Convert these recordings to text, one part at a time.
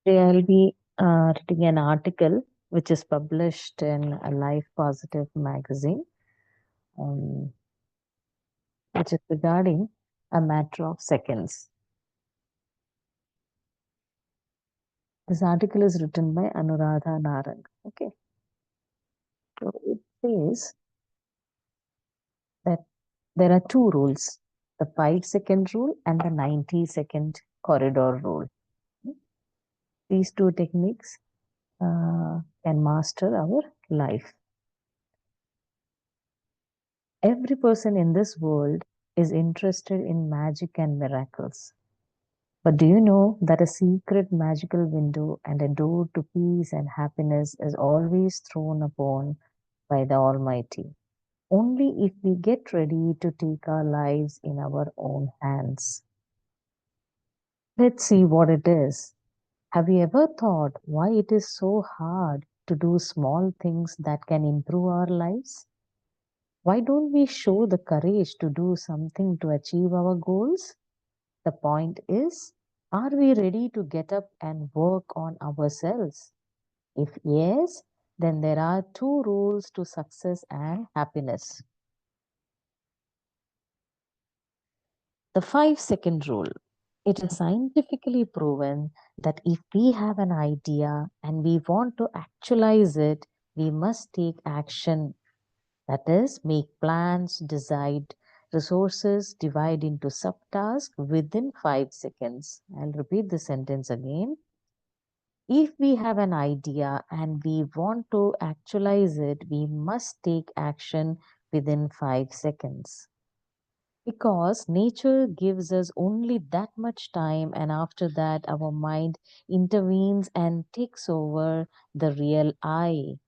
I'll be reading an article which is published in a Life Positive magazine, um, which is regarding a matter of seconds. This article is written by Anuradha Narang. Okay, so it says that there are two rules: the 5 second rule and the 90-second corridor rule. These two techniques can master our life. Every person in this world is interested in magic and miracles. But do you know that a secret magical window and a door to peace and happiness is always thrown upon by the Almighty? Only if we get ready to take our lives in our own hands. Let's see what it is. Have you ever thought why it is so hard to do small things that can improve our lives? Why don't we show the courage to do something to achieve our goals? The point is, are we ready to get up and work on ourselves? If yes, then there are two rules to success and happiness. The 5 second rule. It is scientifically proven that if we have an idea and we want to actualize it, we must take action. That is, make plans, decide resources, divide into subtasks within 5 seconds. I'll repeat the sentence again. If we have an idea and we want to actualize it, we must take action within 5 seconds. Because nature gives us only that much time, and after that, our mind intervenes and takes over the real I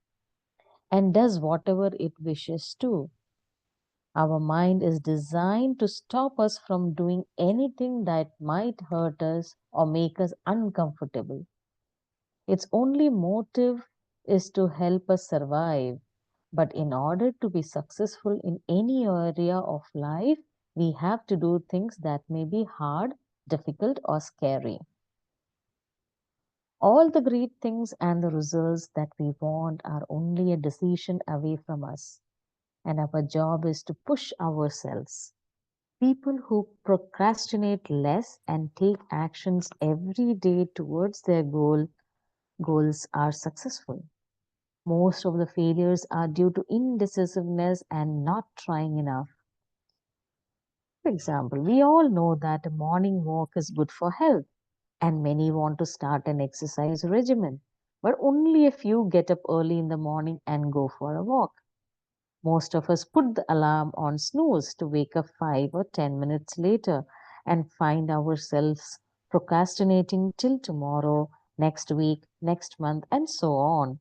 and does whatever it wishes to. Our mind is designed to stop us from doing anything that might hurt us or make us uncomfortable. Its only motive is to help us survive. But in order to be successful in any area of life, we have to do things that may be hard, difficult, or scary. All the great things and the results that we want are only a decision away from us. And our job is to push ourselves. People who procrastinate less and take actions every day towards their goals are successful. Most of the failures are due to indecisiveness and not trying enough. For example, we all know that a morning walk is good for health, and many want to start an exercise regimen, but only a few get up early in the morning and go for a walk. Most of us put the alarm on snooze to wake up 5 or 10 minutes later and find ourselves procrastinating till tomorrow, next week, next month, and so on.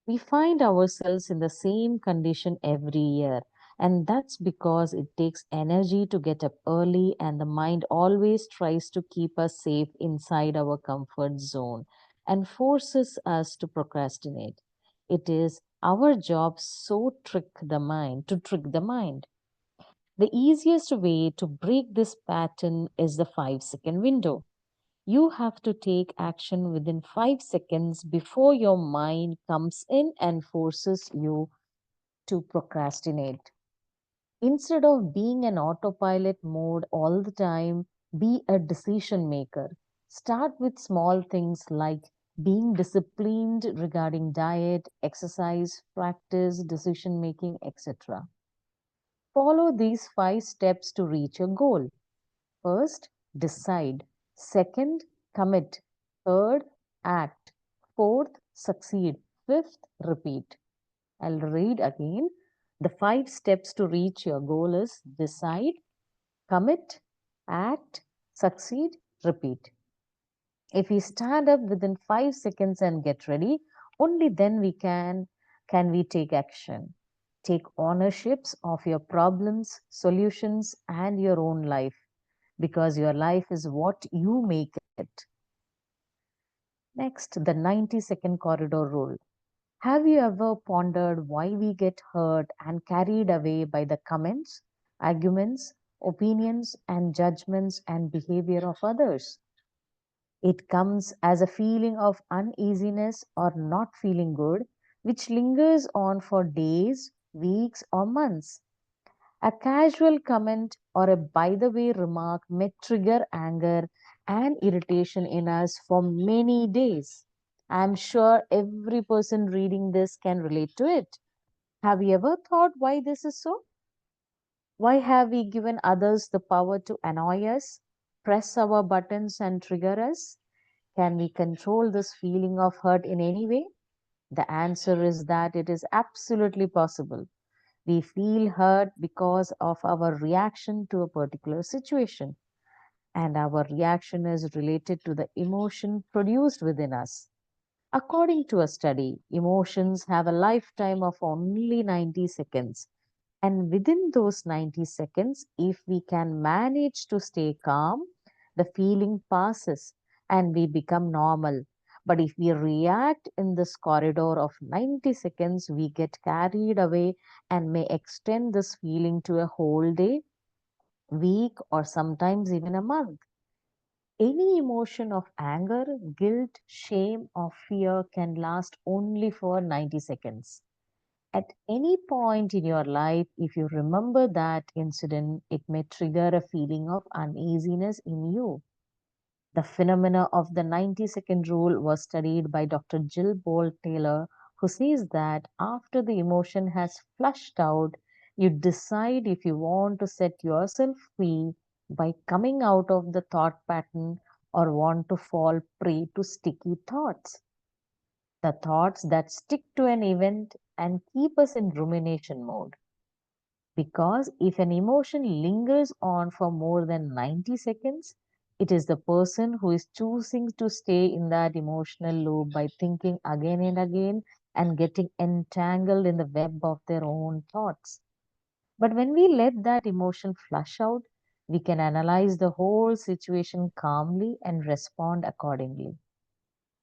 We find ourselves in the same condition every year, and that's because it takes energy to get up early, and the mind always tries to keep us safe inside our comfort zone and forces us to procrastinate. It is our job to trick the mind. The easiest way to break this pattern is the 5 second window. You have to take action within 5 seconds before your mind comes in and forces you to procrastinate. Instead of being an autopilot mode all the time, be a decision maker. Start with small things like being disciplined regarding diet, exercise, practice, decision making, etc. Follow these 5 steps to reach your goal. First, decide. Second, commit. Third, act. Fourth, succeed. Fifth, repeat. I'll read again. The 5 steps to reach your goal is decide, commit, act, succeed, repeat. If we stand up within 5 seconds and get ready, only then can we take action. Take ownerships of your problems, solutions, and your own life because your life is what you make it. Next, the 90-second corridor rule. Have you ever pondered why we get hurt and carried away by the comments, arguments, opinions, and judgments and behavior of others? It comes as a feeling of uneasiness or not feeling good, which lingers on for days, weeks, or months. A casual comment or a by the way remark may trigger anger and irritation in us for many days. I'm sure every person reading this can relate to it. Have you ever thought why this is so? Why have we given others the power to annoy us, press our buttons, and trigger us? Can we control this feeling of hurt in any way? The answer is that it is absolutely possible. We feel hurt because of our reaction to a particular situation, and our reaction is related to the emotion produced within us. According to a study, emotions have a lifetime of only 90 seconds. And within those 90 seconds, if we can manage to stay calm, the feeling passes and we become normal. But if we react in this corridor of 90 seconds, we get carried away and may extend this feeling to a whole day, week, or sometimes even a month. Any emotion of anger, guilt, shame, or fear can last only for 90 seconds. At any point in your life, if you remember that incident, it may trigger a feeling of uneasiness in you. The phenomena of the 90-second rule was studied by Dr. Jill Bolt Taylor, who says that after the emotion has flushed out, you decide if you want to set yourself free by coming out of the thought pattern or want to fall prey to sticky thoughts. The thoughts that stick to an event and keep us in rumination mode. Because if an emotion lingers on for more than 90 seconds, it is the person who is choosing to stay in that emotional loop by thinking again and again and getting entangled in the web of their own thoughts. But when we let that emotion flush out, we can analyze the whole situation calmly and respond accordingly.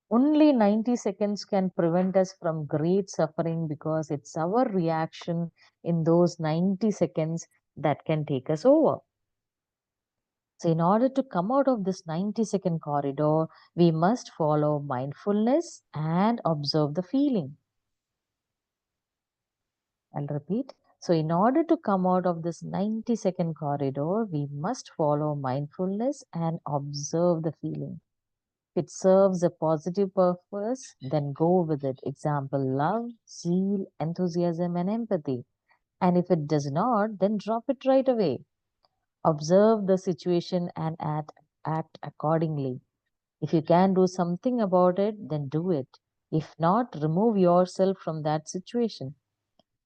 Only 90 seconds can prevent us from great suffering because it's our reaction in those 90 seconds that can take us over. So, in order to come out of this 90-second corridor, we must follow mindfulness and observe the feeling. I'll repeat. So, in order to come out of this 90-second corridor, we must follow mindfulness and observe the feeling. If it serves a positive purpose, then go with it. Example, love, zeal, enthusiasm, and empathy. And if it does not, then drop it right away. Observe the situation and act accordingly. If you can do something about it, then do it. If not, remove yourself from that situation.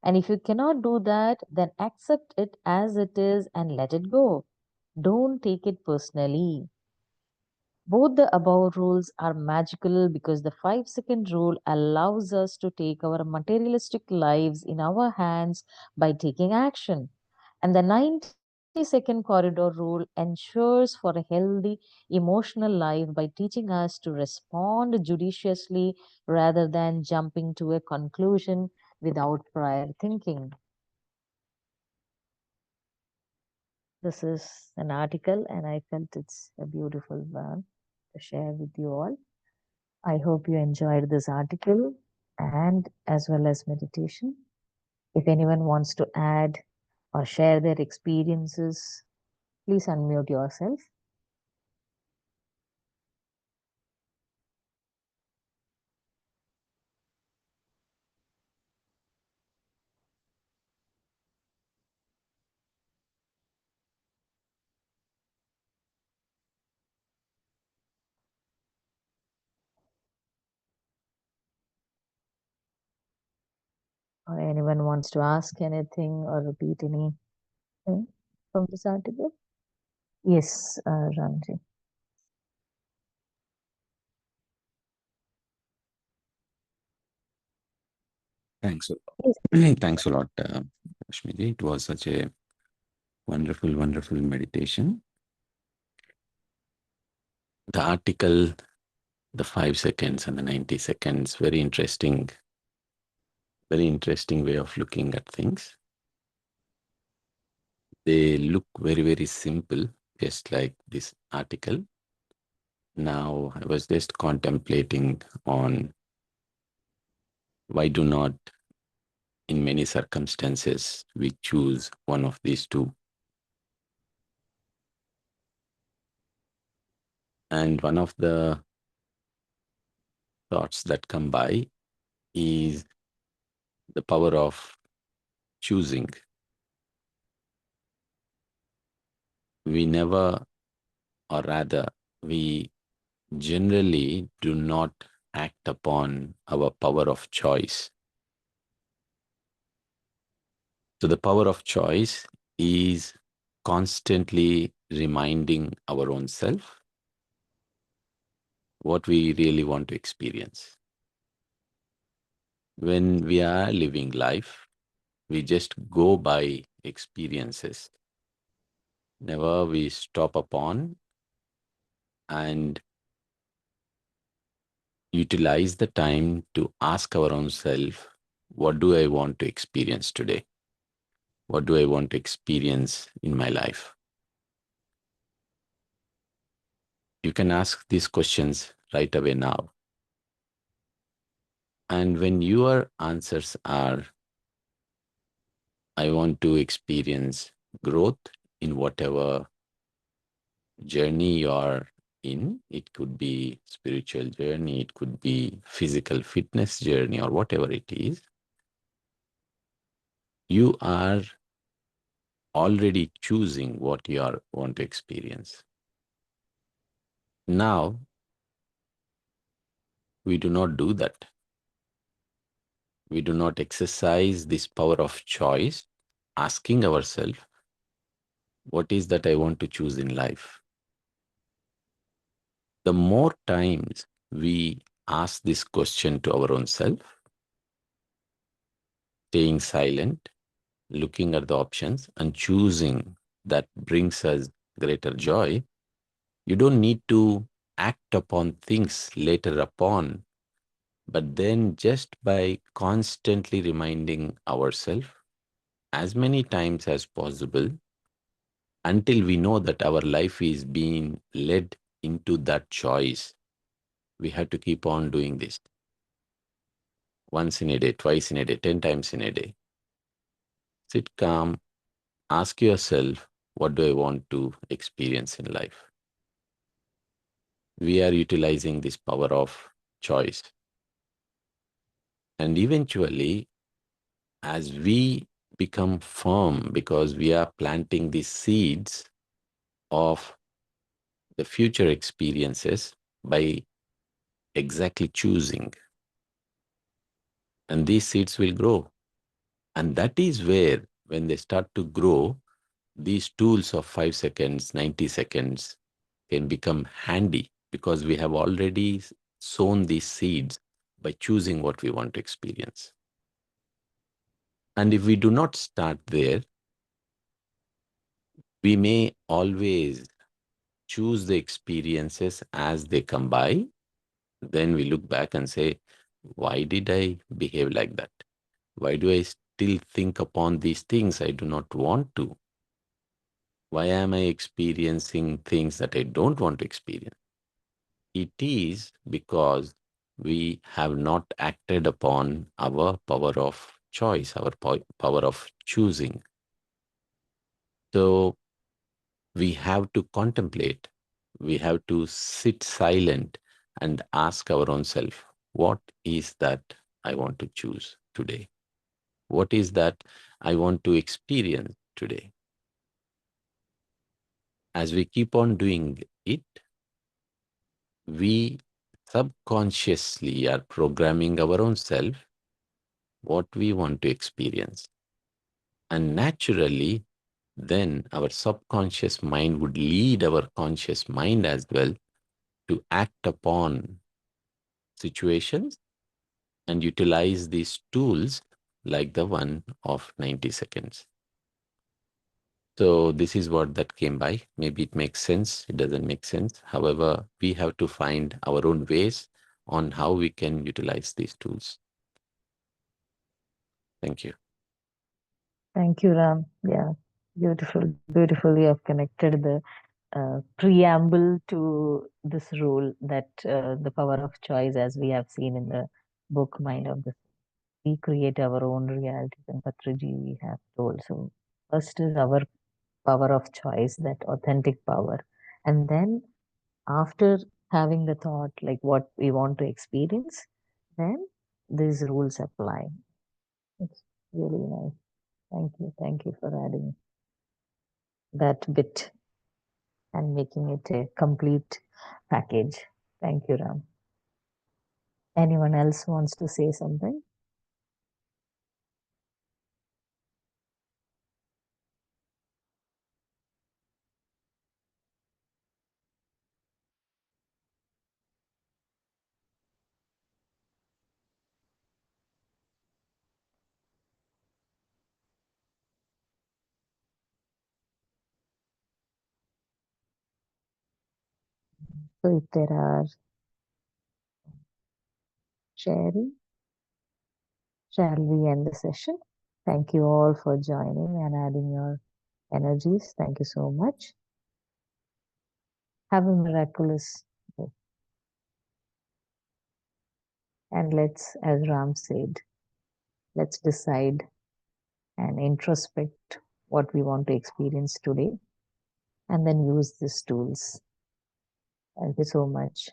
And if you cannot do that, then accept it as it is and let it go. Don't take it personally. Both the above rules are magical because the 5-second rule allows us to take our materialistic lives in our hands by taking action. And the 90-second corridor rule ensures for a healthy emotional life by teaching us to respond judiciously rather than jumping to a conclusion without prior thinking. This is an article, and I felt it's a beautiful one to share with you all. I hope you enjoyed this article and as well as meditation. If anyone wants to add or share their experiences, please unmute yourself. Or anyone wants to ask anything or repeat anything from this article? Yes, Ramji. Thanks. Yes. Thanks a lot, Rashmiji. It was such a wonderful, wonderful meditation. The article, the 5 seconds and the 90 seconds, very interesting way of looking at things. They look very, very simple, just like this article. Now, I was just contemplating on why do not, in many circumstances, we choose one of these two. And one of the thoughts that come by is the power of choosing. We never, or rather, we generally do not act upon our power of choice. So, the power of choice is constantly reminding our own self what we really want to experience. When we are living life, we just go by experiences. Never we stop upon and utilize the time to ask our own self, what do I want to experience today? What do I want to experience in my life? You can ask these questions right away now. And when your answers are, I want to experience growth in whatever journey you are in, it could be spiritual journey, it could be physical fitness journey, or whatever it is, you are already choosing what you are want to experience. Now, we do not do that. We do not exercise this power of choice, asking ourselves, what is that I want to choose in life? The more times we ask this question to our own self, staying silent, looking at the options and choosing that brings us greater joy, you don't need to act upon things later upon, but then just by constantly reminding ourselves as many times as possible until we know that our life is being led into that choice, we have to keep on doing this once in a day, twice in a day, 10 times in a day. Sit calm, ask yourself, what do I want to experience in life? We are utilizing this power of choice. And eventually, as we become firm, because we are planting these seeds of the future experiences by exactly choosing, and these seeds will grow. And that is where, when they start to grow, these tools of 5 seconds, 90 seconds can become handy because we have already sown these seeds by choosing what we want to experience. And if we do not start there, we may always choose the experiences as they come by. Then we look back and say, why did I behave like that? Why do I still think upon these things I do not want to? Why am I experiencing things that I don't want to experience? It is because we have not acted upon our power of choice, our power of choosing. So we have to contemplate, we have to sit silent and ask our own self, what is that I want to choose today? What is that I want to experience today? As we keep on doing it, we subconsciously are programming our own self what we want to experience. And naturally, then our subconscious mind would lead our conscious mind as well to act upon situations and utilize these tools like the one of 90 seconds. So this is what that came by. Maybe it makes sense, it doesn't make sense. However, we have to find our own ways on how we can utilize these tools. Thank you. Thank you, Ram. Yeah, beautiful, beautiful. You have connected the preamble to this rule that the power of choice, as we have seen in the book Mind of the we create our own realities, and Patraji we have told. So first is our power of choice, that authentic power, and then after having the thought like what we want to experience, then these rules apply. It's really nice. Thank you for adding that bit and making it a complete package. Thank you, Ram. Anyone else wants to say something? So if there are sharing, shall we end the session? Thank you all for joining and adding your energies. Thank you so much. Have a miraculous day. And let's, as Ram said, let's decide and introspect what we want to experience today and then use these tools. Thank you so much.